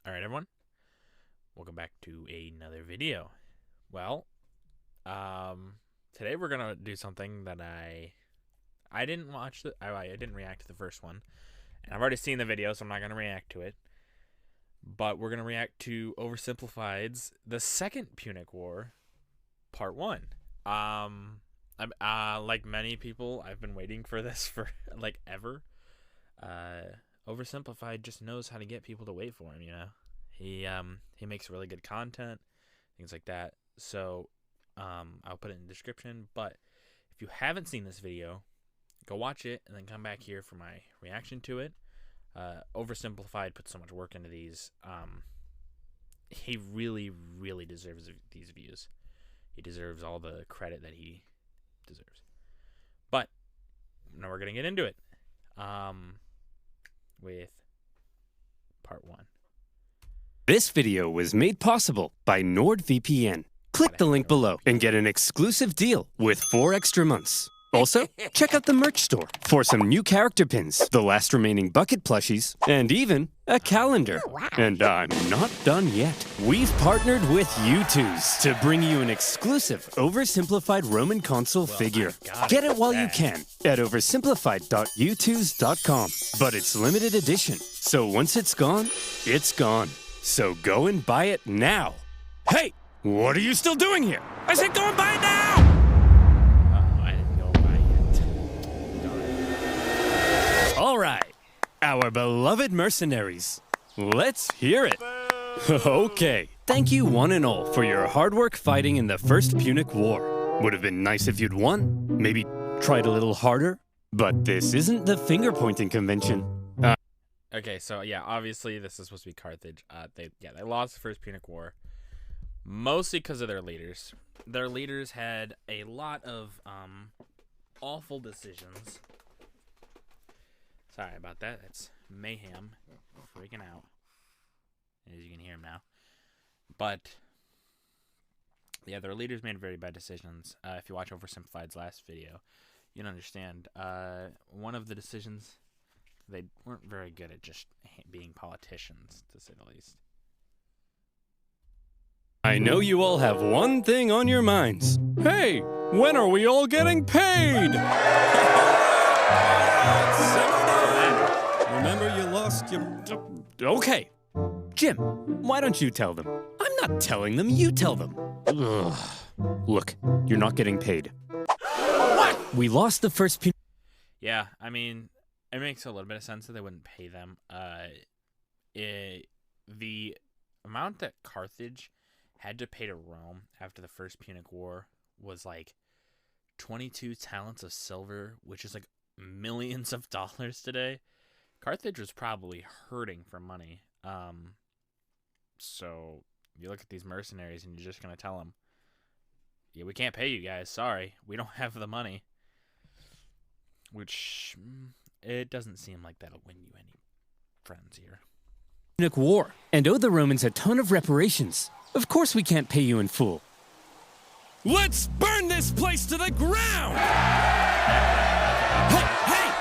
Alright, everyone. Welcome back to another video. Well, today we're gonna do something that I didn't watch. I didn't react to the first one, and I've already seen the video, so I'm not gonna react to it. But we're gonna react to Oversimplified's The Second Punic War, Part 1. Like many people, I've been waiting for this for like ever. Oversimplified just knows how to get people to wait for him, you know. He makes really good content, things like that. So I'll put it in the description. But if you haven't seen this video, go watch it and then come back here for my reaction to it. Oversimplified puts so much work into these. He really, really deserves these views. He deserves all the credit that he deserves. But now we're gonna get into it. With part 1. This video was made possible by NordVPN. Click the link below and get an exclusive deal with 4 extra months. Also, check out the merch store for some new character pins, the last remaining bucket plushies, and even a calendar. And I'm not done yet. We've partnered with U2s to bring you an exclusive Oversimplified Roman console figure. Get it while you can at oversimplified.u2s.com. But it's limited edition, so once it's gone, it's gone. So go and buy it now. Hey, what are you still doing here? I said go and buy it now! I didn't go buy it. All right, our beloved mercenaries. Let's hear it. Okay, thank you one and all for your hard work fighting in the First Punic War. Would have been nice if you'd won, maybe tried a little harder, but this isn't the finger-pointing convention. Okay, so yeah, obviously this is supposed to be Carthage. They lost the First Punic War, mostly because of their leaders. Their leaders had a lot of awful decisions. Sorry about that. That's mayhem, freaking out, as you can hear him now. But yeah, their leaders made very bad decisions. If you watch Oversimplified's last video, you'll understand. One of the decisions. They weren't very good at just being politicians, to say the least. I know you all have one thing on your minds. Hey, when are we all getting paid? Remember you lost your... Okay. Jim, why don't you tell them? I'm not telling them, you tell them. Ugh. Look, you're not getting paid. What? We lost the first... Yeah, I mean... It makes a little bit of sense that they wouldn't pay them. The amount that Carthage had to pay to Rome after the First Punic War was like 22 talents of silver, which is like millions of dollars today. Carthage was probably hurting for money. So you look at these mercenaries and you're just going to tell them, yeah, we can't pay you guys. Sorry, we don't have the money. Which... it doesn't seem like that'll win you any friends here. Punic War, and owe the Romans a ton of reparations. Of course we can't pay you in full. Let's burn this place to the ground! Hey!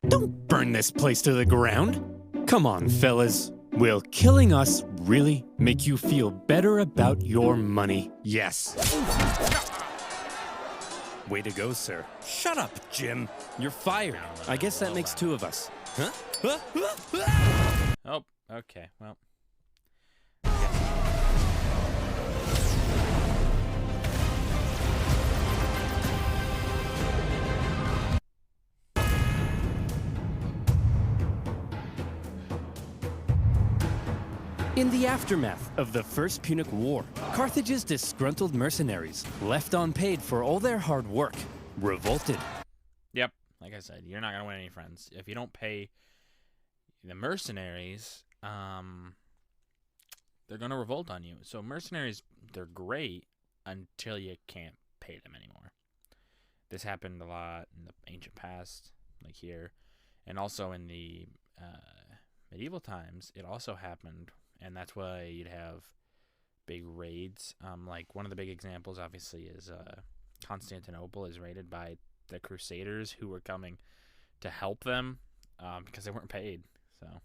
Don't burn this place to the ground! Come on, fellas. Will killing us really make you feel better about your money? Yes. Way to go, sir. Shut up, Jim. You're fired. I guess that makes 2 of us. Huh? Oh, okay. Well. In the aftermath of the First Punic War, Carthage's disgruntled mercenaries, left unpaid for all their hard work, revolted. Yep, like I said, you're not going to win any friends. If you don't pay the mercenaries, they're going to revolt on you. So mercenaries, they're great until you can't pay them anymore. This happened a lot in the ancient past, like here, and also in the medieval times, it also happened. And that's why you'd have big raids. Like one of the big examples, obviously, is Constantinople is raided by the Crusaders who were coming to help them because they weren't paid. So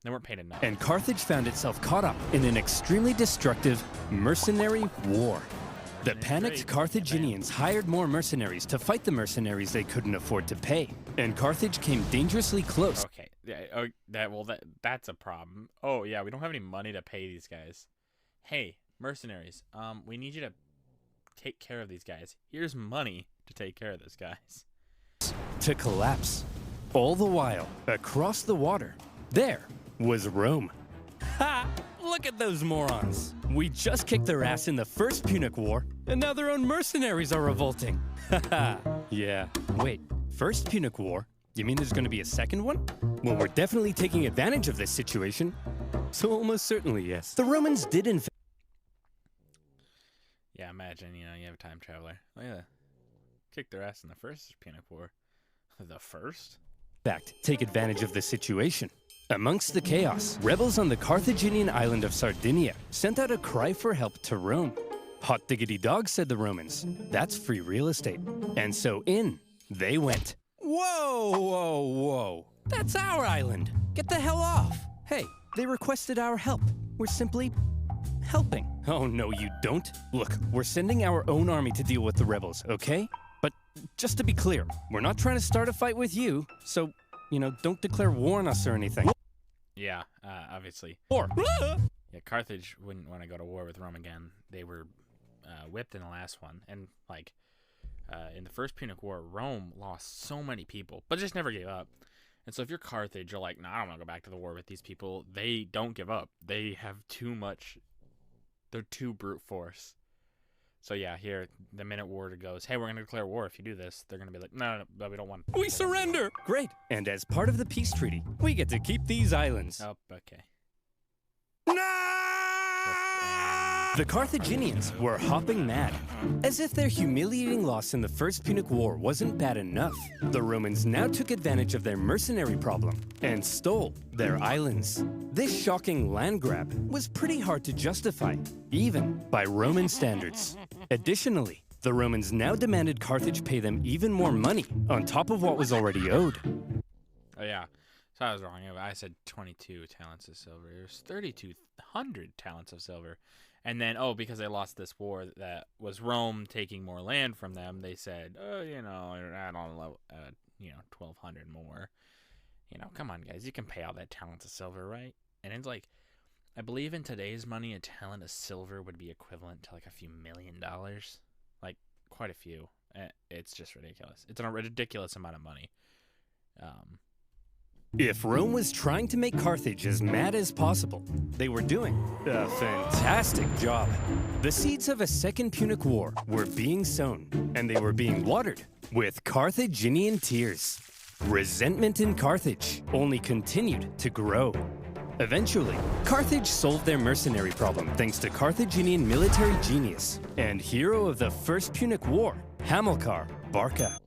They weren't paid enough. And Carthage found itself caught up in an extremely destructive mercenary war. The panicked Carthaginians hired more mercenaries to fight the mercenaries they couldn't afford to pay, and Carthage came dangerously close. Okay, yeah, that's a problem. Oh yeah, we don't have any money to pay these guys. Hey, mercenaries, we need you to take care of these guys. Here's money to take care of those guys. To collapse. All the while, across the water, there was Rome. Ha! Look at those morons. We just kicked their ass in the first Punic War, and now their own mercenaries are revolting. Haha. Yeah. Wait, first Punic War? You mean there's going to be a second one? Well, we're definitely taking advantage of this situation. So almost certainly, yes. The Romans did in fact... Yeah, imagine, you have a time traveler. Oh yeah, kicked their ass in the first Punic War. The first? Take advantage of the situation. Amongst the chaos, rebels on the Carthaginian island of Sardinia sent out a cry for help to Rome. Hot diggity dog, said the Romans. That's free real estate. And so in they went. Whoa, whoa, whoa. That's our island. Get the hell off. Hey, they requested our help. We're simply helping. Oh, no, you don't. Look, we're sending our own army to deal with the rebels, okay? But just to be clear, we're not trying to start a fight with you, so, don't declare war on us or anything. Yeah, obviously. War. Yeah, Carthage wouldn't want to go to war with Rome again. They were whipped in the last one. And, in the first Punic War, Rome lost so many people, but just never gave up. And so if you're Carthage, you're like, nah, I don't want to go back to the war with these people. They don't give up. They have too much. They're too brute force. So yeah, here, the minute war goes, hey, we're going to declare war if you do this, they're going to be like, no, we don't want... We surrender! Great. And as part of the peace treaty, we get to keep these islands. Oh, okay. The Carthaginians were hopping mad. As if their humiliating loss in the First Punic War wasn't bad enough, the Romans now took advantage of their mercenary problem and stole their islands. This shocking land grab was pretty hard to justify, even by Roman standards. Additionally, the Romans now demanded Carthage pay them even more money on top of what was already owed. Oh yeah, so I was wrong. I said 22 talents of silver. There's 3,200 talents of silver. And then, because they lost this war that was Rome taking more land from them, they said, add on 1,200 more. Come on, guys, you can pay all that talent of silver, right? And it's like, I believe in today's money, a talent of silver would be equivalent to like a few $1 million. Like, quite a few. It's just ridiculous. It's a ridiculous amount of money. If Rome was trying to make Carthage as mad as possible, they were doing a fantastic job. The seeds of a second Punic War were being sown, and they were being watered with Carthaginian tears. Resentment in Carthage only continued to grow. Eventually, Carthage solved their mercenary problem thanks to Carthaginian military genius and hero of the First Punic War, Hamilcar Barca.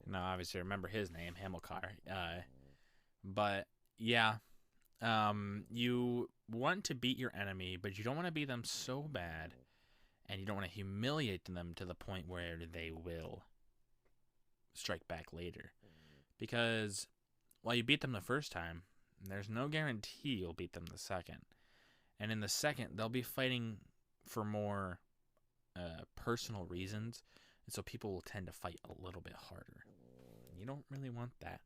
Now, obviously, remember his name, Hamilcar. But yeah, you want to beat your enemy, but you don't want to beat them so bad, and you don't want to humiliate them to the point where they will strike back later. Because while you beat them the first time, there's no guarantee you'll beat them the second. And in the second, they'll be fighting for more personal reasons, and so people will tend to fight a little bit harder. You don't really want that.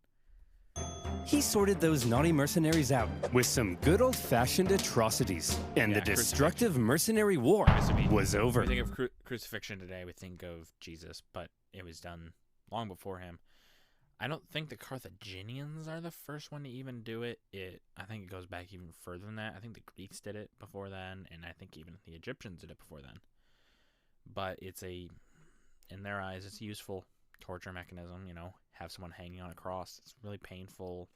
He sorted those naughty mercenaries out with some good old-fashioned atrocities, and the destructive mercenary war was over. We think of crucifixion today, we think of Jesus, but it was done long before him. I don't think the Carthaginians are the first one to even do it. I think it goes back even further than that. I think the Greeks did it before then, and I think even the Egyptians did it before then. But in their eyes, it's a useful torture mechanism, have someone hanging on a cross. It's really painful,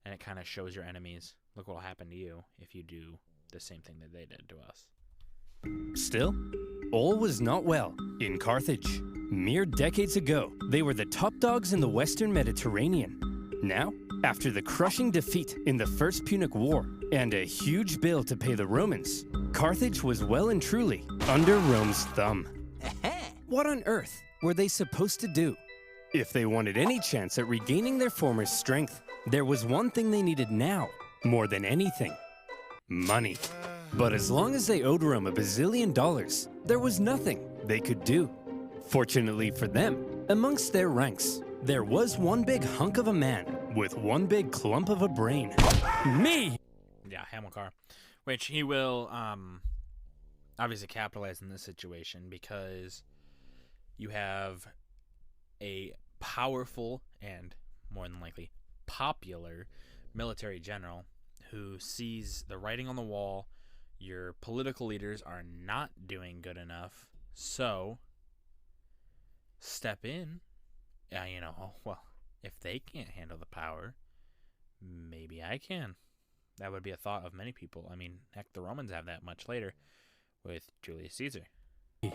and it kind of shows your enemies, look what will happen to you if you do the same thing that they did to us. Still, all was not well in Carthage. Mere decades ago, they were the top dogs in the Western Mediterranean. Now, after the crushing defeat in the First Punic War and a huge bill to pay the Romans, Carthage was well and truly under Rome's thumb. What on earth were they supposed to do? If they wanted any chance at regaining their former strength, there was one thing they needed now, more than anything, money. But as long as they owed Rome $1 bazillion, there was nothing they could do. Fortunately for them, amongst their ranks, there was one big hunk of a man with one big clump of a brain. Me! Yeah, Hamilcar. Which he will obviously capitalize in this situation because you have a powerful and more than likely popular military general who sees the writing on the wall. Your political leaders are not doing good enough, so step in. Well, if they can't handle the power, maybe I can. That would be a thought of many people. I mean, heck, the Romans have that much later with Julius Caesar.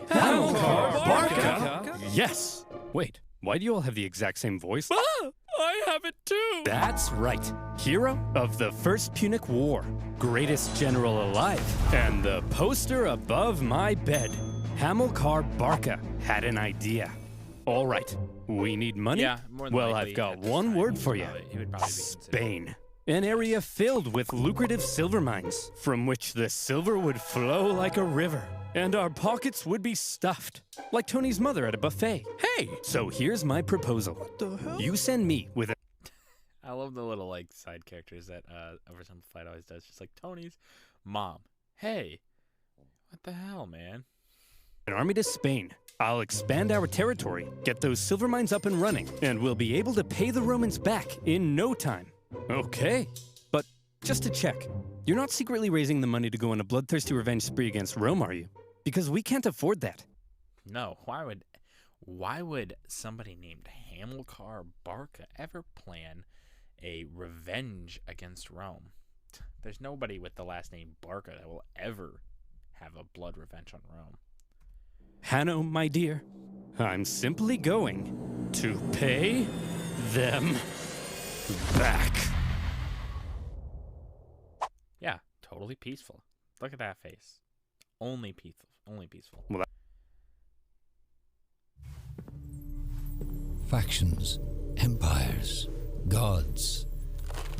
Hamilcar Barca? Yes! Wait, why do you all have the exact same voice? Ah, I have it too! That's right. Hero of the First Punic War, greatest general alive, and the poster above my bed. Hamilcar Barca had an idea. All right, we need money? Yeah, more than well, likely I've got at this one time, word for you. he would probably be considered. Spain. An area filled with lucrative silver mines, from which the silver would flow like a river, and our pockets would be stuffed, like Tony's mother at a buffet. Hey! So here's my proposal. What the hell? You send me with a... I love the little, side characters that Oversimplified always does. Just like Tony's mom. Hey, what the hell, man? An army to Spain. I'll expand our territory, get those silver mines up and running, and we'll be able to pay the Romans back in no time. Okay. But just to check, you're not secretly raising the money to go on a bloodthirsty revenge spree against Rome, are you? Because we can't afford that. No, why would somebody named Hamilcar Barca ever plan a revenge against Rome? There's nobody with the last name Barca that will ever have a blood revenge on Rome. Hanno, my dear, I'm simply going to pay them back. Yeah, totally peaceful. Look at that face. Only peaceful. Only peaceful. Well, Factions, empires, gods.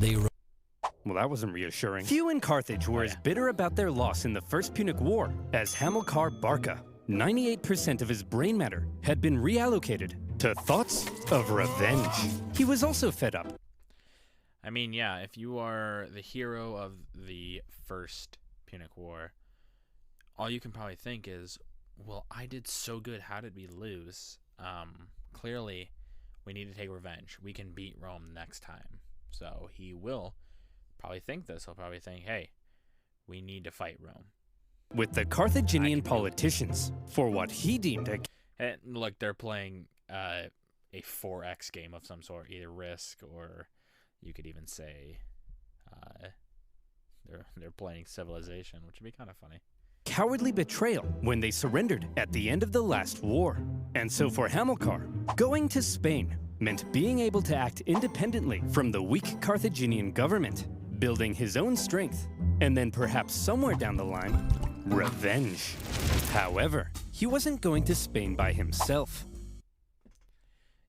Well, that wasn't reassuring. Few in Carthage were as bitter about their loss in the First Punic War as Hamilcar Barca. 98% of his brain matter had been reallocated to thoughts of revenge. He was also fed up. I mean, yeah, if you are the hero of the First Punic War, all you can probably think is, well, I did so good. How did we lose? Clearly, we need to take revenge. We can beat Rome next time. So he will probably think this. He'll probably think, hey, we need to fight Rome. With the Carthaginian politicians for what he deemed a... And look, they're playing a 4X game of some sort, either Risk or you could even say they're playing Civilization, which would be kind of funny. Cowardly betrayal when they surrendered at the end of the last war. And so for Hamilcar, going to Spain meant being able to act independently from the weak Carthaginian government, building his own strength, and then perhaps somewhere down the line, revenge. However, he wasn't going to Spain by himself.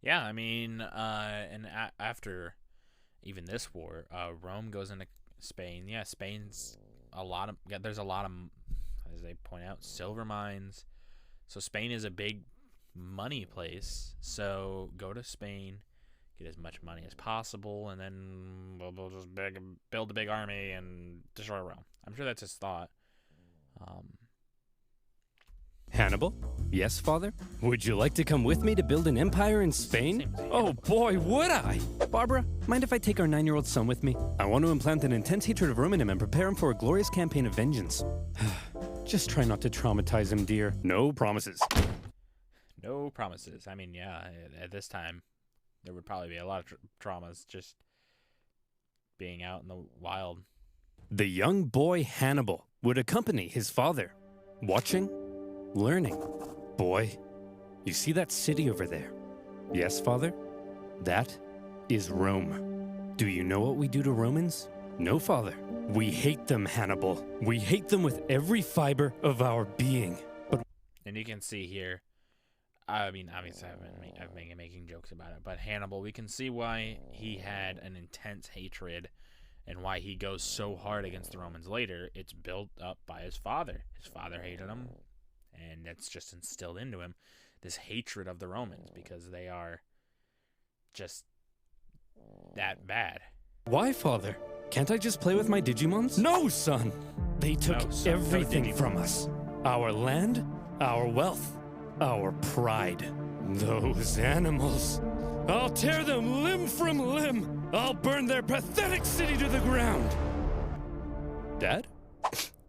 Yeah, I mean, after even this war, Rome goes into Spain. Yeah, Spain's there's a lot of, as they point out, silver mines. So Spain is a big money place. So go to Spain, get as much money as possible, and then we'll just build a big army and destroy Rome. I'm sure that's his thought. Hannibal? Yes, father? Would you like to come with me to build an empire in Spain? Oh boy, would I! Barbara, mind if I take our 9-year-old son with me? I want to implant an intense hatred of Rome in him and prepare him for a glorious campaign of vengeance. Just try not to traumatize him, dear. No promises. No promises. I mean, yeah, at this time, there would probably be a lot of traumas just being out in the wild. The young boy Hannibal would accompany his father, watching, learning. Boy, you see that city over there? Yes, father? That is Rome. Do you know what we do to Romans? No, father. We hate them, Hannibal. We hate them with every fiber of our being. And you can see here, I mean, obviously I've been making jokes about it, but Hannibal, we can see why he had an intense hatred and why he goes so hard against the Romans later, it's built up by his father. His father hated him, and it's just instilled into him this hatred of the Romans because they are just that bad. Why, father? Can't I just play with my Digimons? No, son! They took No, son, everything no from us. Our land, our wealth, our pride. Those animals. I'll tear them limb from limb. I'll burn their pathetic city to the ground. Dad?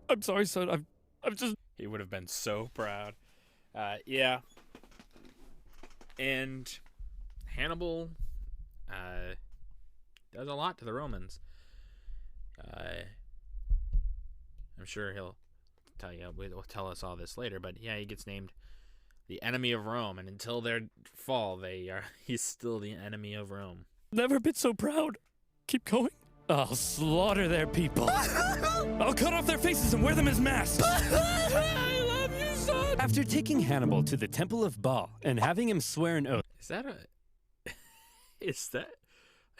I'm sorry, son. I'm just... He would have been so proud. Yeah. And Hannibal does a lot to the Romans. I'm sure he'll tell us all this later, but yeah, he gets named the enemy of Rome, and until their fall, he's still the enemy of Rome. Never been so proud. Keep going. I'll slaughter their people. I'll cut off their faces and wear them as masks. I love you, son. After taking Hannibal to the Temple of Baal and having him swear an oath. Is that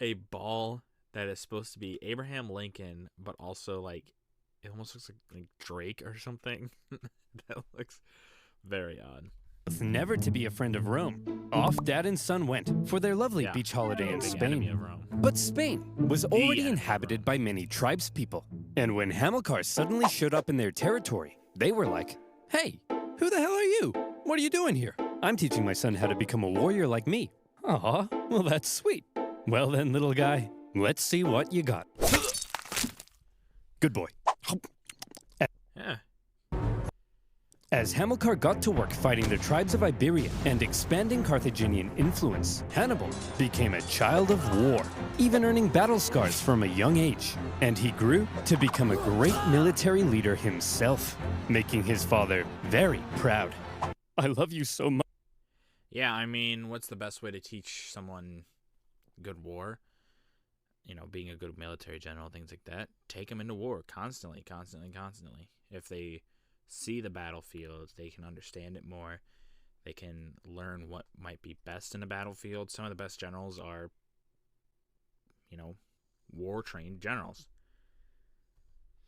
a ball that is supposed to be Abraham Lincoln, but also like it almost looks like Drake or something? That looks very odd. Never to be a friend of Rome. Off Dad and son went for their lovely beach holiday in Spain. But Spain was already inhabited by many tribespeople. And when Hamilcar suddenly showed up in their territory, they were like, "Hey, who the hell are you? What are you doing here?" "I'm teaching my son how to become a warrior like me." "Aw, well that's sweet. Well then, little guy, let's see what you got." Good boy. Yeah. As Hamilcar got to work fighting the tribes of Iberia and expanding Carthaginian influence, Hannibal became a child of war, even earning battle scars from a young age. And he grew to become a great military leader himself, making his father very proud. I love you so much. Yeah, I mean, what's the best way to teach someone good war? You know, being a good military general, things like that. Take them into war constantly. If they see the battlefield, they can understand it more. They can learn what might be best in the battlefield. Some of the best generals are, war-trained generals.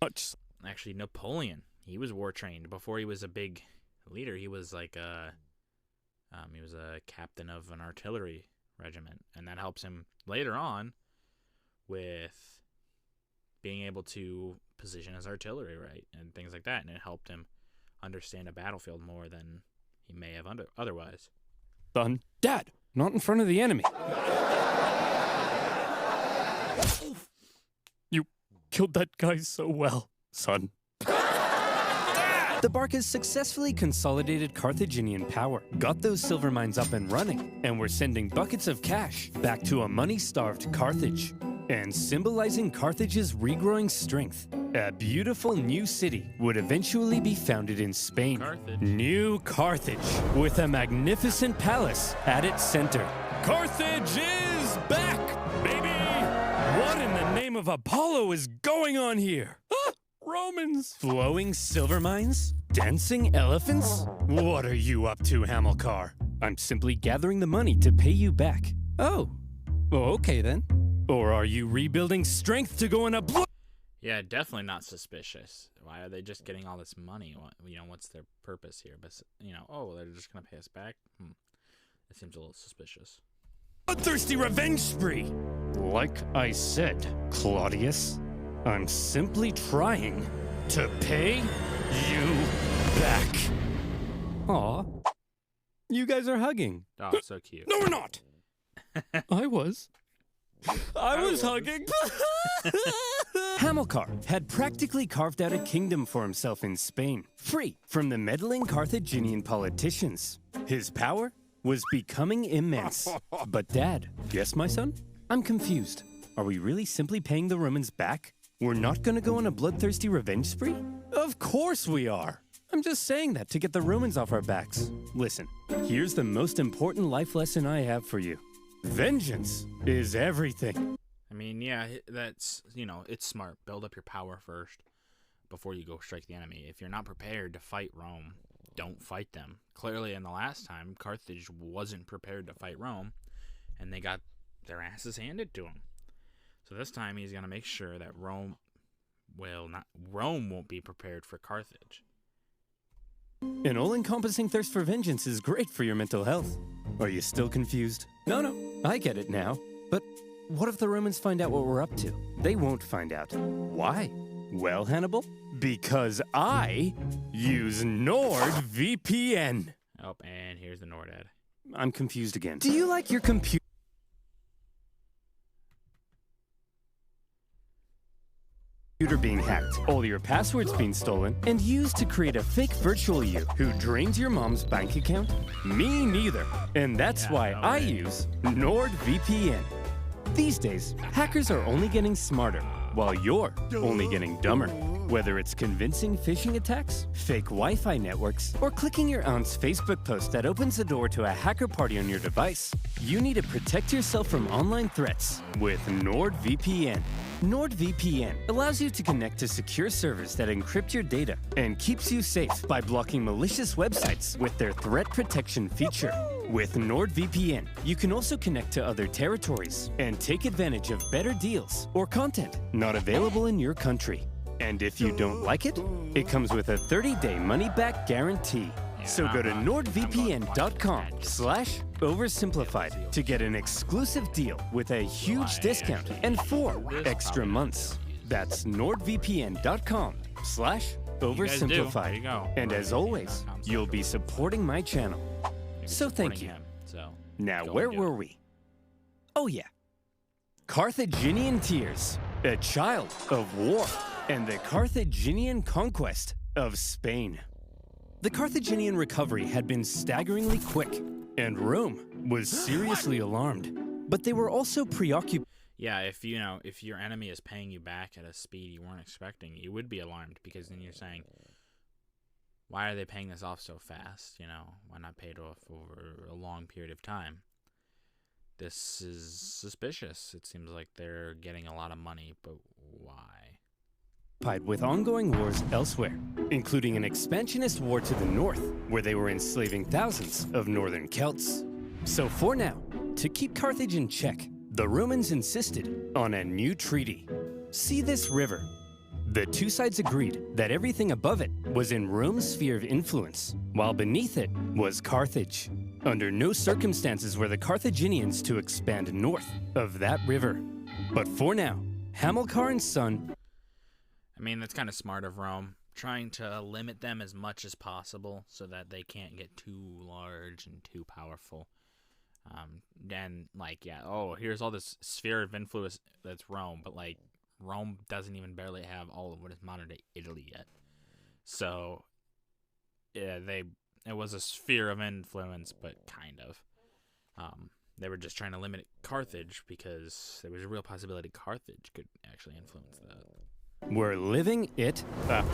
Actually, Napoleon, he was war-trained. Before he was a big leader, he was like he was a captain of an artillery regiment, and that helps him later on with being able to position his artillery right and things like that, and it helped him understand a battlefield more than he may have otherwise. Son, Dad, not in front of the enemy. You killed that guy so well, son. The Barcas successfully consolidated Carthaginian power, got those silver mines up and running, and were sending buckets of cash back to a money-starved Carthage. And symbolizing Carthage's regrowing strength, a beautiful new city would eventually be founded in Spain. Carthage. New Carthage, with a magnificent palace at its center. Carthage is back, baby! What in the name of Apollo is going on here? Ah, Romans! Flowing silver mines? Dancing elephants? What are you up to, Hamilcar? I'm simply gathering the money to pay you back. Oh, okay then. Or are you rebuilding strength to go on a Yeah, definitely not suspicious. Why are they just getting all this money? What's their purpose here? But they're just gonna pay us back. It seems a little suspicious. bloodthirsty revenge spree. Like I said, Claudius, I'm simply trying to pay you back. Aw, you guys are hugging. Oh, so cute. No, we're not. I was hugging. Hamilcar had practically carved out a kingdom for himself in Spain, free from the meddling Carthaginian politicians. His power was becoming immense. But Dad, yes, my son? I'm confused. Are we really simply paying the Romans back? We're not gonna go on a bloodthirsty revenge spree? Of course we are. I'm just saying that to get the Romans off our backs. Listen, here's the most important life lesson I have for you. Vengeance is everything. I mean, yeah, that's, it's smart. Build up your power first before you go strike the enemy. If you're not prepared to fight Rome, don't fight them. Clearly, in the last time, Carthage wasn't prepared to fight Rome, and they got their asses handed to them. So this time he's gonna make sure that Rome won't be prepared for Carthage. An all-encompassing thirst for vengeance is great for your mental health. Are you still confused? No, I get it now. But what if the Romans find out what we're up to? They won't find out. Why? Well, Hannibal, because I use NordVPN. Oh, and here's the Nord ad. I'm confused again. Do you like your computer being hacked, all your passwords being stolen, and used to create a fake virtual you who drains your mom's bank account? Me neither. And that's why I use NordVPN. These days, hackers are only getting smarter, while you're only getting dumber. Whether it's convincing phishing attacks, fake Wi-Fi networks, or clicking your aunt's Facebook post that opens the door to a hacker party on your device, you need to protect yourself from online threats with NordVPN. NordVPN allows you to connect to secure servers that encrypt your data and keeps you safe by blocking malicious websites with their threat protection feature. With NordVPN, you can also connect to other territories and take advantage of better deals or content not available in your country. And if you don't like it, it comes with a 30-day money-back guarantee. So go to nordvpn.com/oversimplified to get an exclusive deal with a huge discount and 4 extra months. That's nordvpn.com/oversimplified. And as always, you'll be supporting my channel. So thank you. Now, where were we? Oh yeah. Carthaginian tears, a child of war, and the Carthaginian conquest of Spain. The Carthaginian recovery had been staggeringly quick, and Rome was seriously alarmed. But they were also preoccupied. Yeah, if your enemy is paying you back at a speed you weren't expecting, you would be alarmed, because then you're saying, why are they paying this off so fast? Why not pay it off over a long period of time? This is suspicious. It seems like they're getting a lot of money, but why? With ongoing wars elsewhere, including an expansionist war to the north, where they were enslaving thousands of northern Celts. So for now, to keep Carthage in check, the Romans insisted on a new treaty. See this river? The two sides agreed that everything above it was in Rome's sphere of influence, while beneath it was Carthage. Under no circumstances were the Carthaginians to expand north of that river. But for now, Hamilcar and son... I mean, that's kind of smart of Rome, trying to limit them as much as possible so that they can't get too large and too powerful. Here's all this sphere of influence that's Rome, but, Rome doesn't even barely have all of what is modern-day Italy yet. So, yeah, it was a sphere of influence, but kind of. They were just trying to limit Carthage because there was a real possibility Carthage could actually influence that. We're living it up.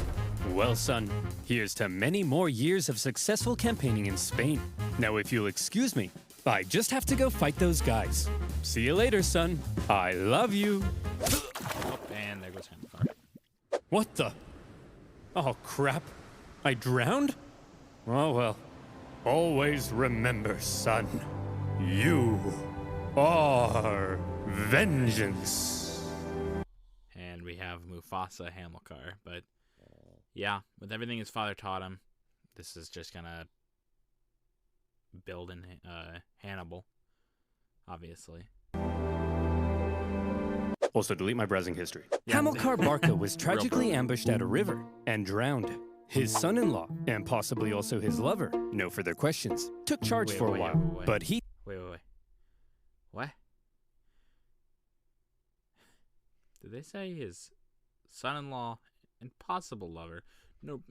Well, son, here's to many more years of successful campaigning in Spain. Now, if you'll excuse me, I just have to go fight those guys. See you later, son. I love you. Oh, and there goes Hamilcar. What the? Oh, crap. I drowned? Oh, well. Always remember, son. You are vengeance. And we have Mufasa Hamilcar, but yeah, with everything his father taught him, this is just gonna build in Hannibal, obviously. Also, delete my browsing history. Hamilcar Barca was tragically ambushed at a river and drowned. His son-in-law, and possibly also his lover, no further questions, took charge for a while, but he... Wait. What? Did they say his son-in-law and possible lover? No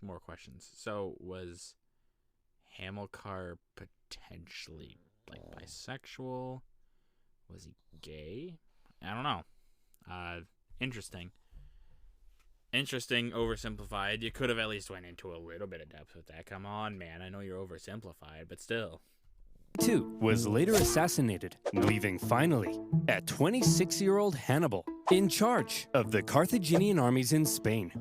more questions. So was Hamilcar potentially bisexual? Was he gay? I don't know. Interesting. Oversimplified. You could have at least went into a little bit of depth with that. Come on, man. I know you're oversimplified, but still. Too was later assassinated, leaving finally a 26-year-old Hannibal in charge of the Carthaginian armies in Spain.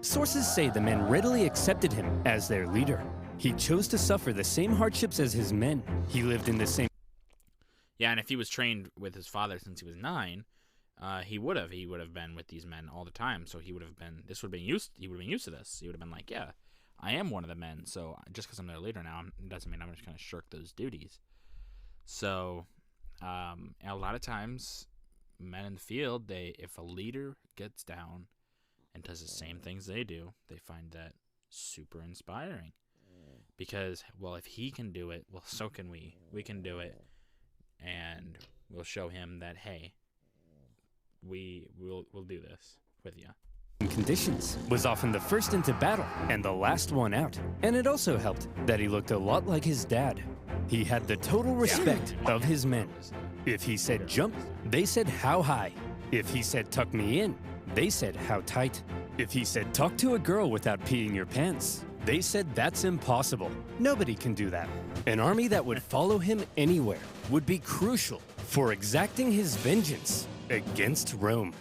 Sources say the men readily accepted him as their leader. He chose to suffer the same hardships as his men. He lived in the same... Yeah, and if he was trained with his father since he was 9, he would have been with these men all the time. So he would have been used to this. He would have been like, yeah, I am one of the men. So just because I'm their leader now, doesn't mean I'm just going to shirk those duties. So a lot of times, men in the field, if a leader gets down and does the same things they do, they find that super inspiring. Because, well, if he can do it, well, so can we. We can do it, and we'll show him that, hey, we'll do this with you. Conditions, was often the first into battle and the last one out. And it also helped that he looked a lot like his dad. He had the total respect of his men. If he said jump, they said how high. If he said tuck me in, they said how tight. If he said talk to a girl without peeing your pants, they said that's impossible. Nobody can do that. An army that would follow him anywhere would be crucial for exacting his vengeance against Rome.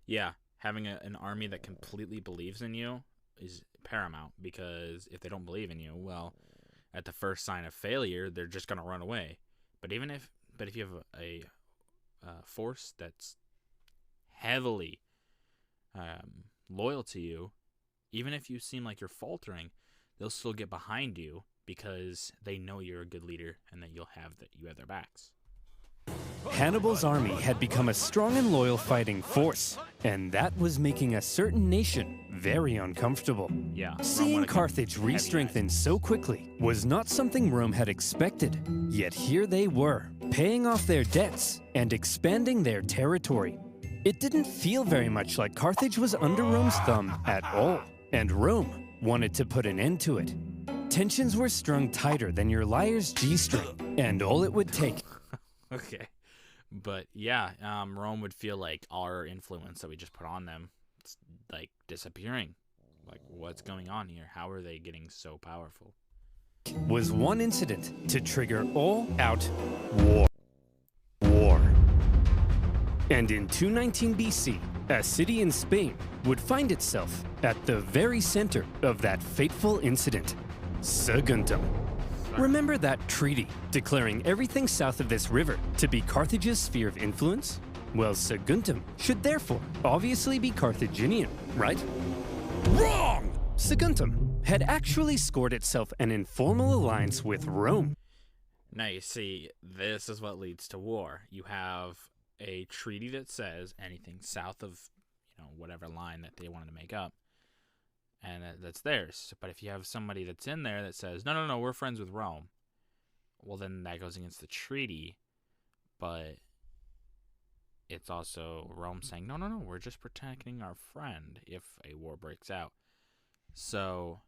Yeah, having an army that completely believes in you is paramount, because if they don't believe in you, well, at the first sign of failure, they're just going to run away. But if you have a force that's heavily loyal to you, even if you seem like you're faltering, they'll still get behind you because they know you're a good leader and that you have their backs. Hannibal's army had become a strong and loyal fighting force, and that was making a certain nation very uncomfortable. Yeah. Seeing Carthage re-strengthen so quickly was not something Rome had expected. Yet here they were, paying off their debts and expanding their territory. It didn't feel very much like Carthage was under Rome's thumb at all, and Rome wanted to put an end to it. Tensions were strung tighter than your liar's G-string, and all it would take. Okay. But yeah, Rome would feel like our influence that we just put on them, it's like disappearing. Like, what's going on here? How are they getting so powerful? Was one incident to trigger all-out war. And in 219 BC, a city in Spain would find itself at the very center of that fateful incident, Saguntum. Remember that treaty declaring everything south of this river to be Carthage's sphere of influence? Well, Saguntum should therefore obviously be Carthaginian, right? Wrong! Saguntum had actually scored itself an informal alliance with Rome. Now you see, this is what leads to war. You have a treaty that says anything south of, whatever line that they wanted to make up, and that's theirs. But if you have somebody that's in there that says, no, we're friends with Rome, well, then that goes against the treaty. But it's also Rome saying, no, we're just protecting our friend if a war breaks out. So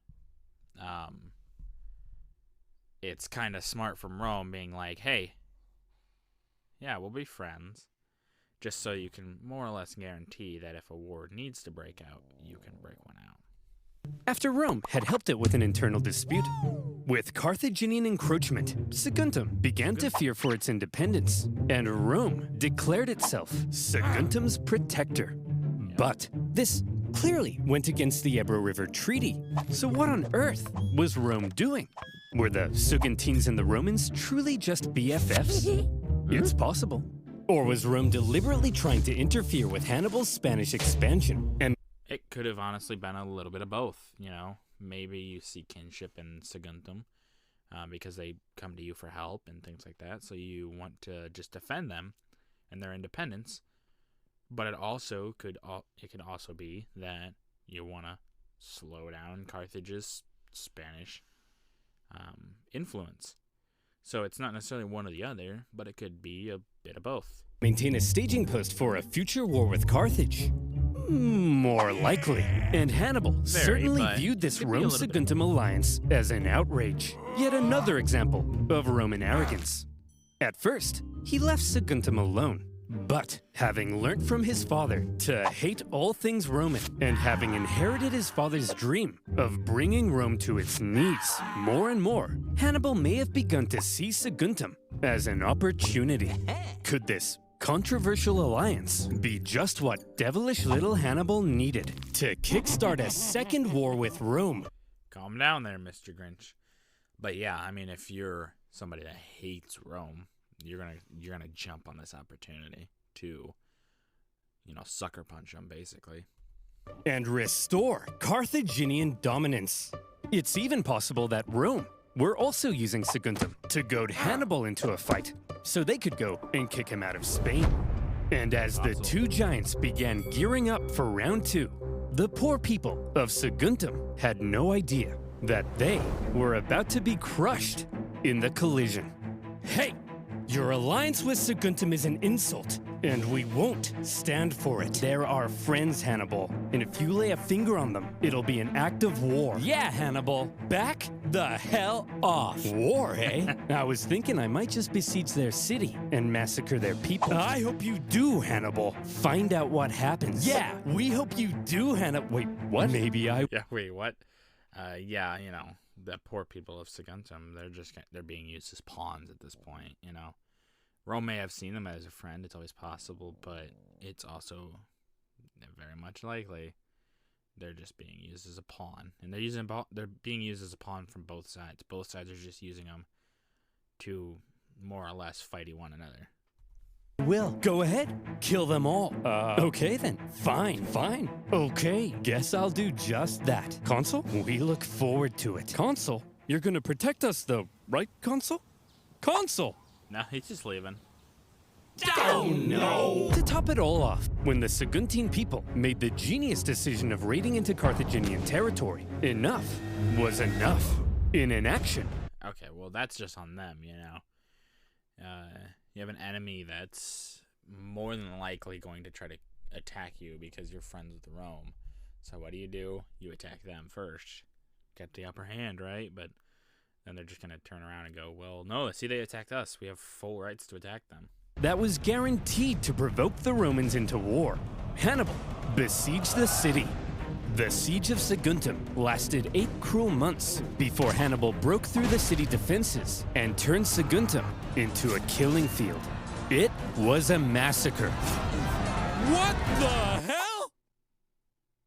it's kind of smart from Rome being like, hey, yeah, we'll be friends, just so you can more or less guarantee that if a war needs to break out, you can break one out. After Rome had helped it with an internal dispute, with Carthaginian encroachment, Saguntum began to fear for its independence, and Rome declared itself Saguntum's protector. But this clearly went against the Ebro River Treaty. So what on earth was Rome doing? Were the Saguntines and the Romans truly just BFFs? It's possible. Or was Rome deliberately trying to interfere with Hannibal's Spanish expansion? And it could have honestly been a little bit of both, Maybe you see kinship in Saguntum because they come to you for help and things like that, so you want to just defend them and their independence. But it could also be that you want to slow down Carthage's Spanish influence. So it's not necessarily one or the other, but it could be a bit of both. Maintain a staging post for a future war with Carthage? More likely. And Hannibal certainly viewed this Rome-Saguntum alliance as an outrage. Yet another example of Roman arrogance. At first, he left Saguntum alone. But having learnt from his father to hate all things Roman, and having inherited his father's dream of bringing Rome to its knees more and more, Hannibal may have begun to see Saguntum as an opportunity. Could this controversial alliance be just what devilish little Hannibal needed to kickstart a second war with Rome? Calm down there, Mr. Grinch. But yeah, if you're somebody that hates Rome, you're gonna jump on this opportunity to, sucker punch them, basically. and restore Carthaginian dominance. It's even possible that Rome were also using Saguntum to goad Hannibal into a fight, so they could go and kick him out of Spain. And as the two giants began gearing up for round 2, the poor people of Saguntum had no idea that they were about to be crushed in the collision. Hey, your alliance with Saguntum is an insult, and we won't stand for it. They're our friends, Hannibal, and if you lay a finger on them, it'll be an act of war. Yeah, Hannibal, back the hell off. War, eh? I was thinking I might just besiege their city and massacre their people. I hope you do, Hannibal. Find out what happens. Yeah, we hope you do, Hannibal. Wait, what? Maybe I... Yeah, wait, what? Yeah, the poor people of Saguntum, they're being used as pawns at this point, Rome may have seen them as a friend, it's always possible, but it's also very much likely they're just being used as a pawn. And they're being used as a pawn from both sides. Both sides are just using them to more or less fight one another. Will, go ahead. Kill them all. Okay then. Fine. Okay, guess I'll do just that. Consul, we look forward to it. Consul, you're gonna protect us though, right, Consul? Consul! No, he's just leaving. Oh no! To top it all off, when the Saguntine people made the genius decision of raiding into Carthaginian territory, enough was enough. In an action. Okay, well that's just on them, You have an enemy that's more than likely going to try to attack you because you're friends with Rome. So what do? You attack them first. Get the upper hand, right? But then they're just going to turn around and go, well, no, see, they attacked us. We have full rights to attack them. That was guaranteed to provoke the Romans into war. Hannibal besieged the city. The siege of Saguntum lasted 8 cruel months before Hannibal broke through the city defenses and turned Saguntum into a killing field. It was a massacre. What the hell?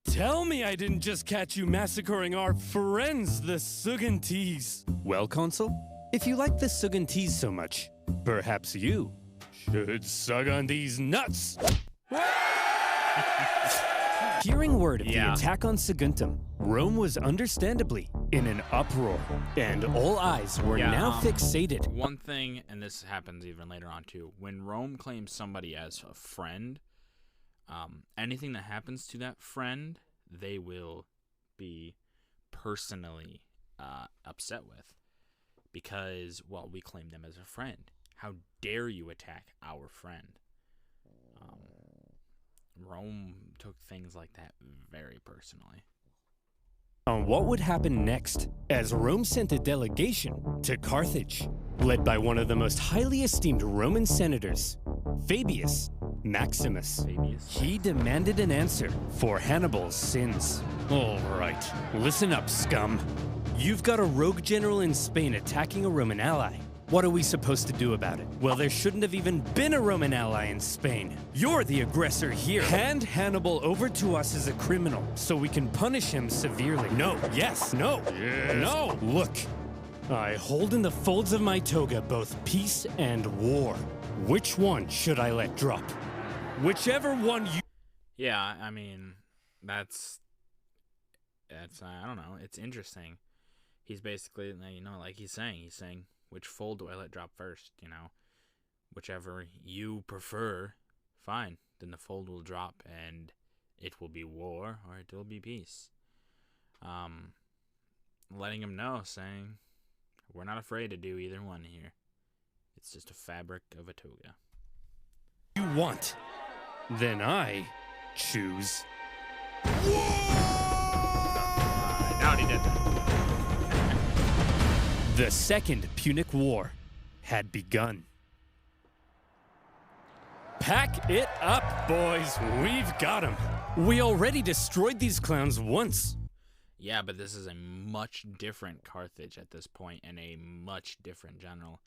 Tell me I didn't just catch you massacring our friends, the Saguntines. Well, Consul, if you like the Saguntines so much, perhaps you should sug on these nuts. Hearing word of the attack on Saguntum, Rome was understandably in an uproar, and all eyes were now fixated. One thing, and this happens even later on too, when Rome claims somebody as a friend, anything that happens to that friend, they will be personally upset with, because, well, we claim them as a friend. How dare you attack our friend? Rome took things like that very personally. On what would happen next, as Rome sent a delegation to Carthage, led by one of the most highly esteemed Roman senators, Fabius Maximus. He demanded an answer for Hannibal's sins. All right, listen up, scum. You've got a rogue general in Spain attacking a Roman ally. What are we supposed to do about it? Well, there shouldn't have even been a Roman ally in Spain. You're the aggressor here. Hand Hannibal over to us as a criminal so we can punish him severely. No, yes, no, yes. No. Look, I hold in the folds of my toga both peace and war. Which one should I let drop? Whichever one you... Yeah, I mean, that's I don't know, it's interesting. He's basically, like he's saying, which fold do I let drop first, Whichever you prefer, fine. Then the fold will drop and it will be war or it will be peace. Letting him know, saying, we're not afraid to do either one here. It's just a fabric of a toga. You want, then I choose. Now he did that. The Second Punic War had begun. Pack it up, boys. We've got 'em. We already destroyed these clowns once. Yeah, but this is a much different Carthage at this point, and a much different general,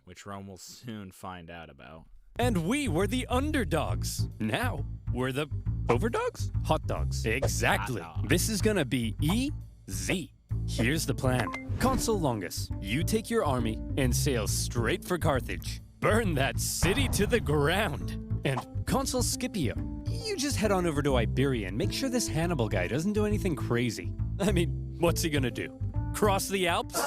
which Rome will soon find out about. And we were the underdogs. Now, we're the overdogs? Hot dogs. Exactly. Hot dog. This is gonna be easy. Here's the plan. Consul Longus, you take your army and sail straight for Carthage. Burn that city to the ground. And Consul Scipio, you just head on over to Iberia and make sure this Hannibal guy doesn't do anything crazy. I mean, what's he gonna do? Cross the Alps?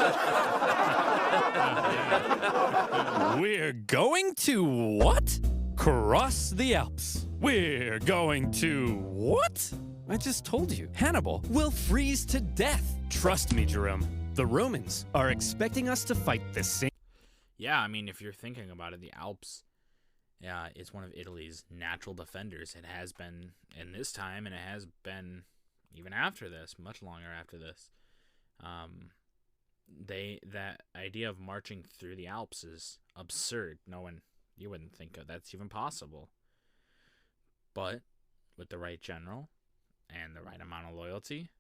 We're going to what? Cross the Alps. We're going to what? I just told you, Hannibal will freeze to death. Trust me, Jerome. The Romans are expecting us to fight the same. Yeah, I mean, if you're thinking about it, the Alps, yeah, is one of Italy's natural defenders. It has been in this time, and it has been even after this, much longer after this. That idea of marching through the Alps is absurd. You wouldn't think that's even possible. But with the right general and the right amount of loyalty,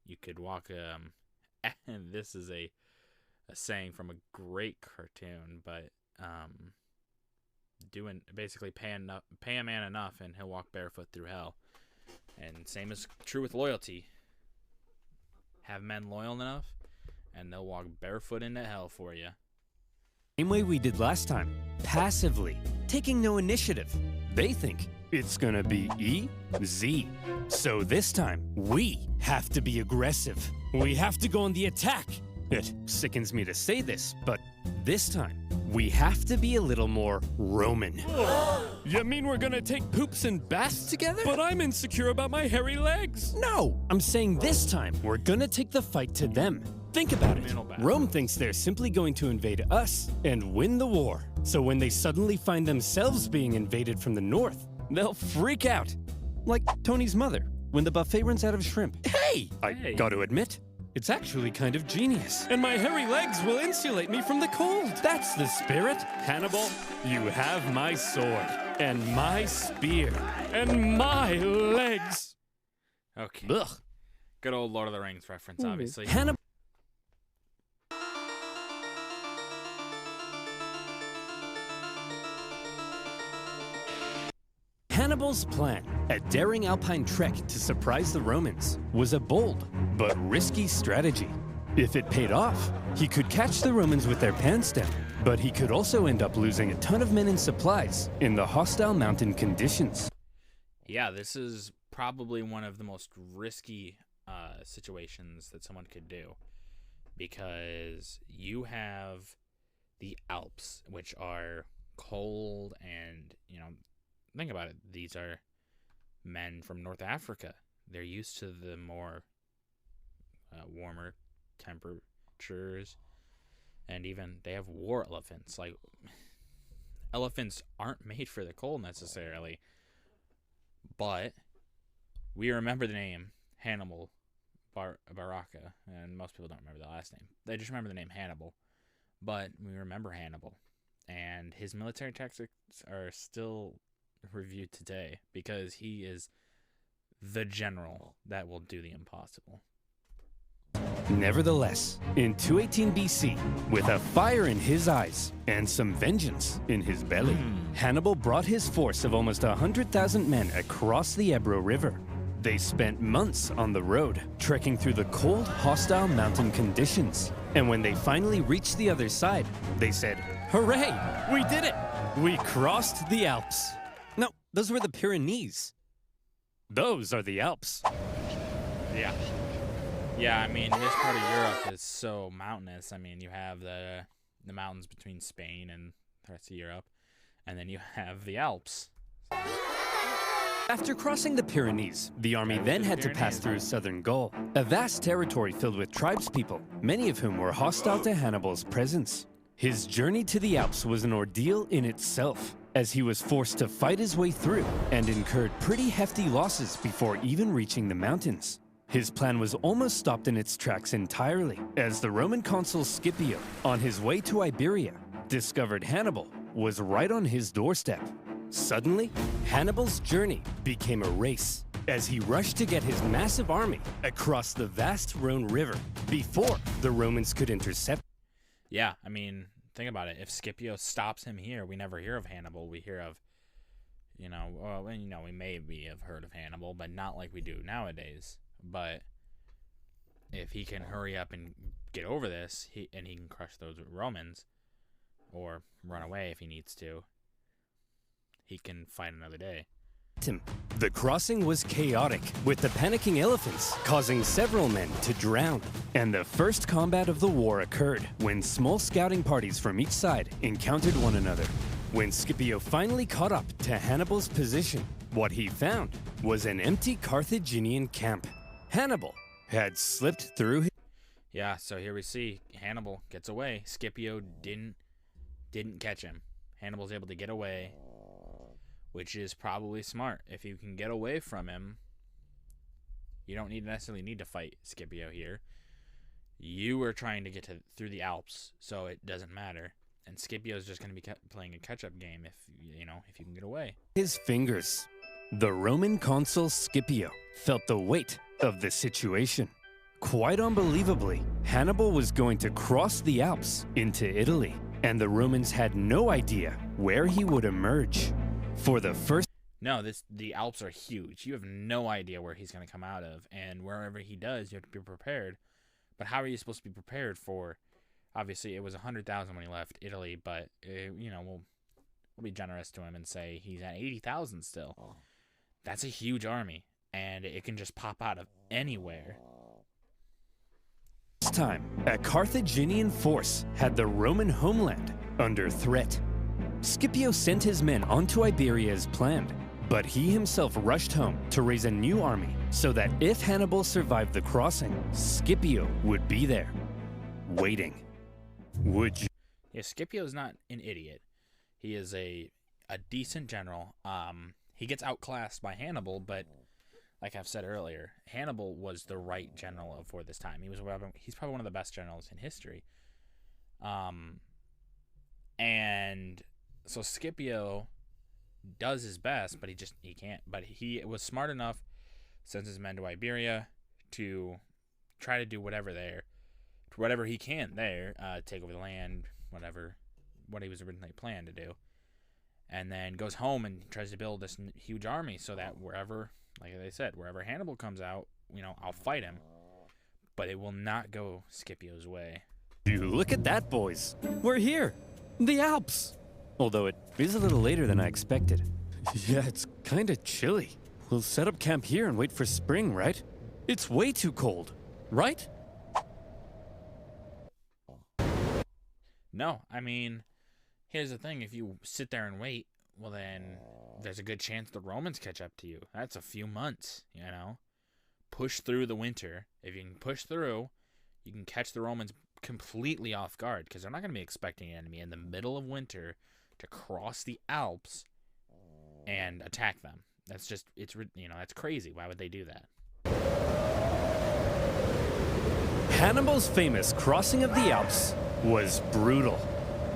you could walk. And this is a saying from a great cartoon, but pay a man enough, and he'll walk barefoot through hell. And same is true with loyalty. Have men loyal enough, and they'll walk barefoot into hell for you. Same way we did last time, passively, taking no initiative. They think it's gonna be easy. So this time, we have to be aggressive. We have to go on the attack. It sickens me to say this, but this time, we have to be a little more Roman. You mean we're gonna take poops and baths together? But I'm insecure about my hairy legs. No, I'm saying this time, we're gonna take the fight to them. Think about it. Rome thinks they're simply going to invade us and win the war. So when they suddenly find themselves being invaded from the north, they'll freak out. Like Tony's mother, when the buffet runs out of shrimp. Hey! I gotta admit, it's actually kind of genius. And my hairy legs will insulate me from the cold. That's the spirit. Hannibal, you have my sword, and my spear, and my legs. Okay. Ugh. Good old Lord of the Rings reference, obviously. Hannibal's plan, a daring alpine trek to surprise the Romans, was a bold but risky strategy. If it paid off, he could catch the Romans with their pants down, but he could also end up losing a ton of men and supplies in the hostile mountain conditions. Yeah, this is probably one of the most risky situations that someone could do, because you have the Alps, which are cold, and think about it. These are men from North Africa. They're used to the more warmer temperatures, and even they have war elephants. Like, elephants aren't made for the cold necessarily, but we remember the name Hannibal Barca, and most people don't remember the last name. They just remember the name Hannibal, but we remember Hannibal, and his military tactics are still reviewed today because he is the general that will do the impossible. Nevertheless, in 218 BC, with a fire in his eyes and some vengeance in his belly, Hannibal brought his force of almost 100,000 men across the Ebro River. They spent months on the road, trekking through the cold, hostile mountain conditions. And when they finally reached the other side, they said, "Hooray! We did it! We crossed the Alps." No, those were the Pyrenees. Those are the Alps. Yeah, I mean, this part of Europe is so mountainous. I mean, you have the mountains between Spain and the rest of Europe, and then you have the Alps. After crossing the Pyrenees, the army then had to pass through southern Gaul, a vast territory filled with tribespeople, many of whom were hostile to Hannibal's presence. His journey to the Alps was an ordeal in itself, as he was forced to fight his way through and incurred pretty hefty losses before even reaching the mountains. His plan was almost stopped in its tracks entirely, as the Roman consul Scipio, on his way to Iberia, discovered Hannibal was right on his doorstep. Suddenly, Hannibal's journey became a race, as he rushed to get his massive army across the vast Rhone River before the Romans could intercept. Yeah, I mean, think about it. If Scipio stops him here, we never hear of Hannibal. We hear of, we maybe have heard of Hannibal, but not like we do nowadays. But if he can hurry up and get over this, he can crush those Romans, or run away if he needs to, he can fight another day. The crossing was chaotic, with the panicking elephants causing several men to drown. And the first combat of the war occurred when small scouting parties from each side encountered one another. When Scipio finally caught up to Hannibal's position, what he found was an empty Carthaginian camp. Hannibal had slipped through his... Yeah, so here we see Hannibal gets away. Scipio didn't catch him. Hannibal's able to get away, which is probably smart. If you can get away from him, you don't necessarily need to fight Scipio here. You were trying to get through the Alps, so it doesn't matter. And Scipio's just going to be playing a catch-up game if you can get away. His fingers. The Roman consul Scipio felt the weight of the situation. Quite unbelievably, Hannibal was going to cross the Alps into Italy, and the Romans had no idea where he would emerge. For the first... No, the Alps are huge. You have no idea where he's going to come out of, and wherever he does, you have to be prepared. But how are you supposed to be prepared for... Obviously, it was 100,000 when he left Italy, but, we'll be generous to him and say he's at 80,000 still. Oh. That's a huge army, and it can just pop out of anywhere. This time, a Carthaginian force had the Roman homeland under threat. Scipio sent his men onto Iberia as planned, but he himself rushed home to raise a new army so that if Hannibal survived the crossing, Scipio would be there, waiting. Would you? Yeah, Scipio's not an idiot. He is a decent general. He gets outclassed by Hannibal, but like I've said earlier, Hannibal was the right general for this time. He's probably one of the best generals in history. And so Scipio does his best, but he can't. But he was smart enough, sends his men to Iberia to try to do whatever he can there, take over the land, what he was originally planned to do, and then goes home and tries to build this huge army so that wherever Hannibal comes out, I'll fight him, but it will not go Scipio's way. You look at that, boys. We're here. The Alps. Although it is a little later than I expected. Yeah, it's kind of chilly. We'll set up camp here and wait for spring, right? It's way too cold, right? No, here's the thing. If you sit there and wait, well then there's a good chance the Romans catch up to you. That's a few months, Push through the winter. If you can push through, you can catch the Romans completely off guard because they're not going to be expecting an enemy in the middle of winter to cross the Alps and attack them. That's just, that's crazy. Why would they do that? Hannibal's famous crossing of the Alps was brutal.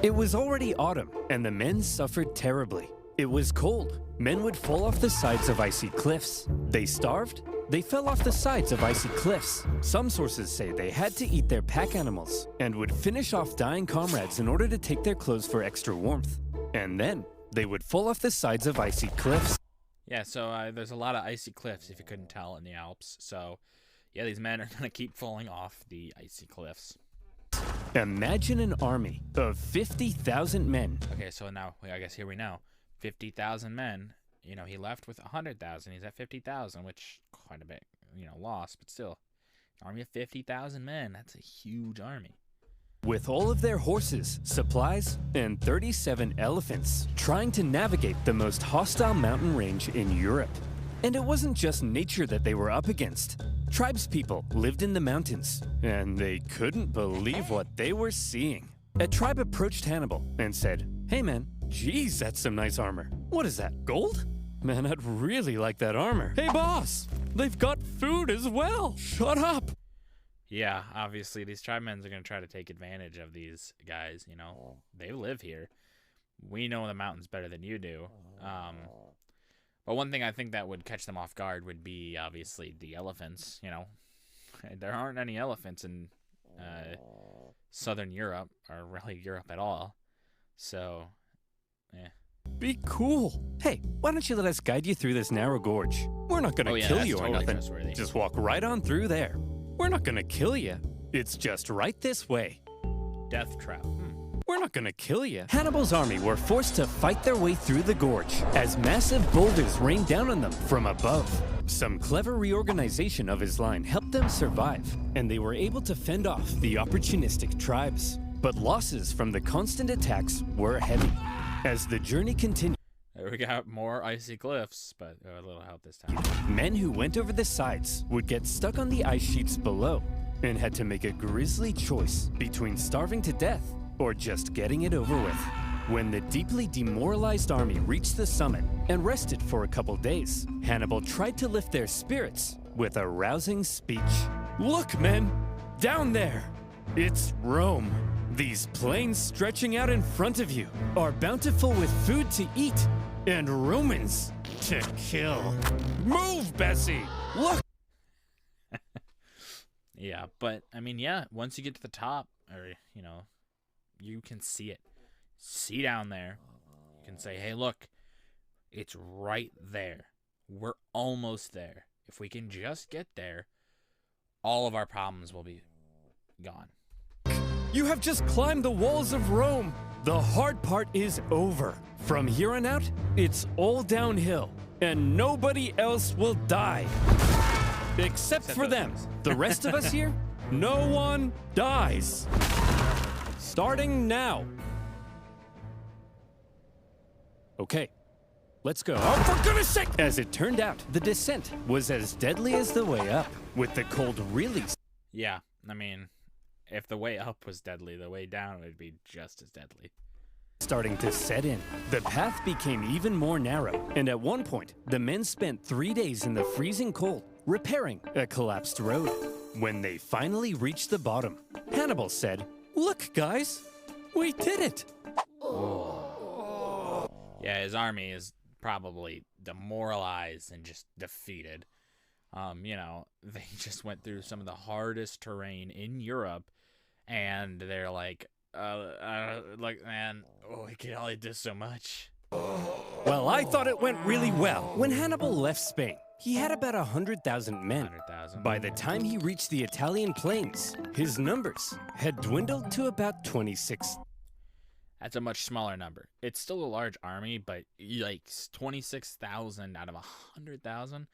It was already autumn, and the men suffered terribly. It was cold. Men would fall off the sides of icy cliffs. They starved. They fell off the sides of icy cliffs. Some sources say they had to eat their pack animals and would finish off dying comrades in order to take their clothes for extra warmth. And then they would fall off the sides of icy cliffs. Yeah, so there's a lot of icy cliffs, if you couldn't tell, in the Alps. So, yeah, these men are going to keep falling off the icy cliffs. Imagine an army of 50,000 men. Okay, so now, I guess here we know. 50,000 men. He left with 100,000. He's at 50,000, which quite a bit, lost, but still. An army of 50,000 men. That's a huge army. With all of their horses, supplies, and 37 elephants, trying to navigate the most hostile mountain range in Europe. And it wasn't just nature that they were up against. Tribespeople lived in the mountains, and they couldn't believe what they were seeing. A tribe approached Hannibal and said, "Hey man, geez, that's some nice armor. What is that, gold? Man, I'd really like that armor. Hey boss, they've got food as well. Shut up." Yeah, obviously these tribemen are going to try to take advantage of these guys. They live here. We know the mountains better than you do. But one thing I think that would catch them off guard would be obviously the elephants. There aren't any elephants in southern Europe, or really Europe at all. So, yeah. Be cool. Hey, why don't you let us guide you through this narrow gorge? We're not gonna kill you or nothing. Just walk right on through there. We're not gonna kill you. It's just right this way. Death trap. We're not gonna kill you. Hannibal's army were forced to fight their way through the gorge as massive boulders rained down on them from above. Some clever reorganization of his line helped them survive, and they were able to fend off the opportunistic tribes. But losses from the constant attacks were heavy. As the journey continued, We got more icy cliffs, but a little help this time. men who went over the sides would get stuck on the ice sheets below and had to make a grisly choice between starving to death or just getting it over with. When the deeply demoralized army reached the summit and rested for a couple days, Hannibal tried to lift their spirits with a rousing speech. Look, men, down there, it's Rome. These plains stretching out in front of you are bountiful with food to eat and Romans to kill. Move, Bessie! Look! Yeah, but, I mean, yeah, once you get to the top, or, you know, you can see it. See down there. You can say, hey, look, it's right there. We're almost there. If we can just get there, all of our problems will be gone. You have just climbed the walls of Rome. The hard part is over. From here on out, it's all downhill, and nobody else will die. Except for them. The rest of us here, no one dies. Starting now. Okay, let's go. Oh, for goodness sake! As it turned out, the descent was as deadly as the way up, with the cold really... Yeah, I mean, if the way up was deadly, the way down would be just as deadly. starting to set in. The path became even more narrow, and at one point, the men spent 3 days in the freezing cold, repairing a collapsed road. When they finally reached the bottom, Hannibal said, "Look, guys, we did it!" Yeah, his army is probably demoralized and just defeated. You know, they just went through some of the hardest terrain in Europe, and they're like, man, we can only do so much. Well, I thought it went really well. When Hannibal left Spain, he had about 100,000 men. 100,000. By the time he reached the Italian plains, his numbers had dwindled to about 26. That's a much smaller number. It's still a large army, but yikes, 26,000 out of 100,000.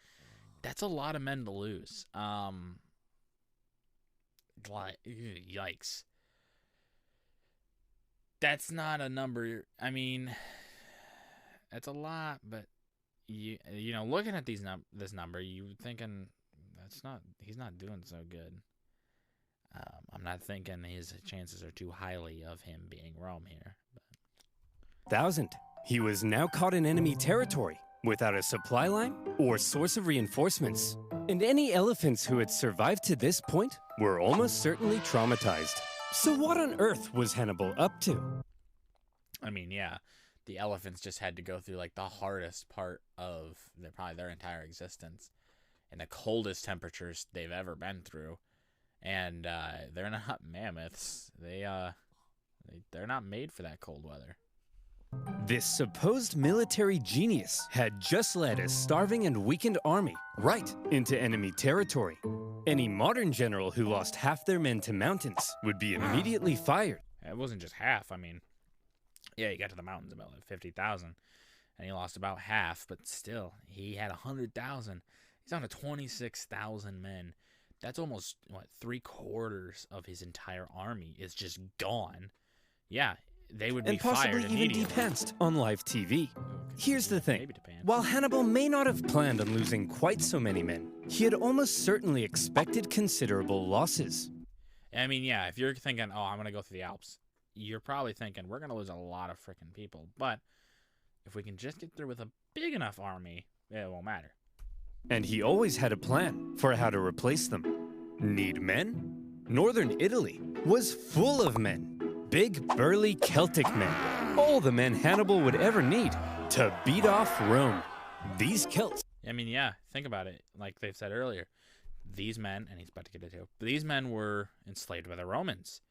That's a lot of men to lose. Yikes. That's not a number. I mean, that's a lot, but you know, looking at this number, you thinking he's not doing so good. I'm not thinking his chances are too highly of him being Rome here. But... He was now caught in enemy territory, without a supply line or source of reinforcements. And any elephants who had survived to this point were almost certainly traumatized. So what on earth was Hannibal up to? I mean, yeah, the elephants just had to go through like the hardest part of their entire existence, and the coldest temperatures they've ever been through. And they're not mammoths. They're not made for that cold weather. This supposed military genius had just led a starving and weakened army right into enemy territory. Any modern general who lost half their men to mountains would be immediately fired. It wasn't just half. I mean, yeah, he got to the mountains about like 50,000, and he lost about half, but still, he had 100,000. He's down to 26,000 men. That's almost, 3/4 of his entire army is just gone. Yeah, they would be fired immediately. And possibly even depanced on live TV. Here's the thing. While Hannibal may not have planned on losing quite so many men, he had almost certainly expected considerable losses. I mean, yeah, if you're thinking, oh, I'm going to go through the Alps, you're probably thinking, we're going to lose a lot of freaking people. But if we can just get through with a big enough army, it won't matter. And he always had a plan for how to replace them. Need men? Northern Italy was full of men. Big, burly Celtic men. All the men Hannibal would ever need to beat off Rome. These Celts... I mean, yeah, think about it. Like they've said earlier, these men, and he's about to get into it, but these men were enslaved by the Romans.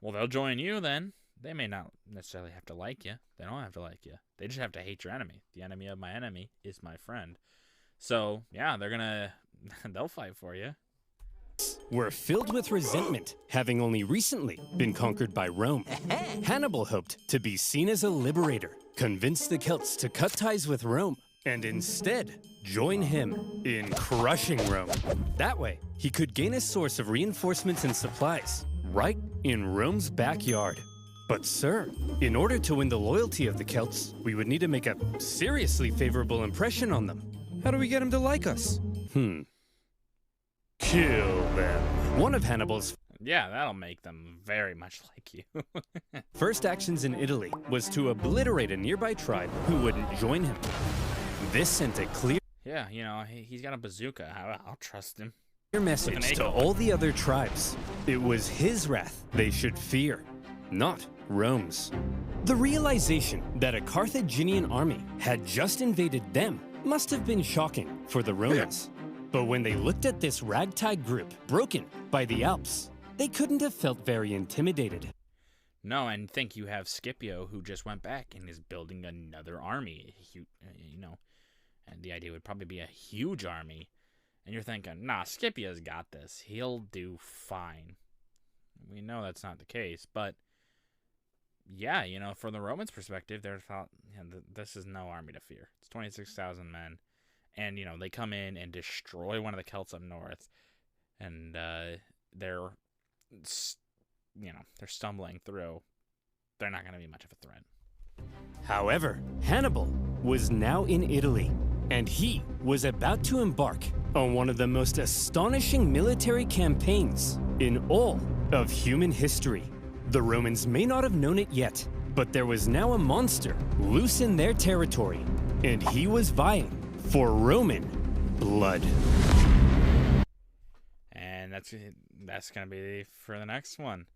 Well, they'll join you then. They may not necessarily have to like you. They don't have to like you. They just have to hate your enemy. The enemy of my enemy is my friend. So, yeah, they'll fight for you. were filled with resentment, having only recently been conquered by Rome. Hannibal hoped to be seen as a liberator, convince the Celts to cut ties with Rome, and instead join him in crushing Rome. That way, he could gain a source of reinforcements and supplies right in Rome's backyard. But sir, in order to win the loyalty of the Celts, we would need to make a seriously favorable impression on them. How do we get them to like us? Kill them. One of Hannibal's Yeah, that'll make them very much like you. first actions in Italy was to obliterate a nearby tribe who wouldn't join him. This sent a clear Yeah, you know, he's got a bazooka. I'll trust him. message to all the other tribes. It was his wrath they should fear, not Rome's. The realization that a Carthaginian army had just invaded them must have been shocking for the Romans. But when they looked at this ragtag group broken by the Alps, they couldn't have felt very intimidated. No, and think you have Scipio, who just went back and is building another army. You know, and the idea would probably be a huge army. And you're thinking, nah, Scipio's got this. He'll do fine. We know that's not the case, but yeah, you know, from the Romans' perspective, they thought, yeah, this is no army to fear. It's 26,000 men. And, you know, they come in and destroy one of the Celts up north. And they're stumbling through. They're not going to be much of a threat. However, Hannibal was now in Italy, and he was about to embark on one of the most astonishing military campaigns in all of human history. The Romans may not have known it yet, but there was now a monster loose in their territory, and he was vying for Roman blood. And that's going to be for the next one.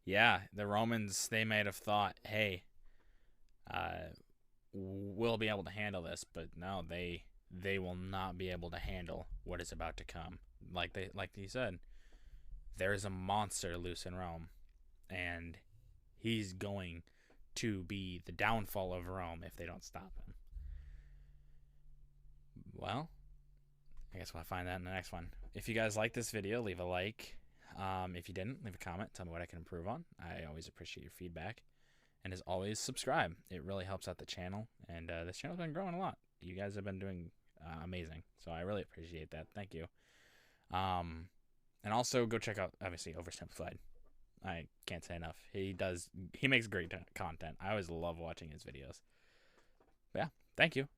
Yeah, the Romans, they might have thought, hey, we'll be able to handle this, but no, they will not be able to handle what is about to come. Like he said, there is a monster loose in Rome, and he's going to be the downfall of Rome if they don't stop him. Well, I guess we'll find that in the next one. If you guys like this video, leave a like. If you didn't, leave a comment. Tell me what I can improve on. I always appreciate your feedback. And as always, subscribe. It really helps out the channel. And this channel's been growing a lot. You guys have been doing amazing. So I really appreciate that. Thank you. And also go check out, obviously, Oversimplified. I can't say enough. He makes great content. I always love watching his videos. But yeah, thank you.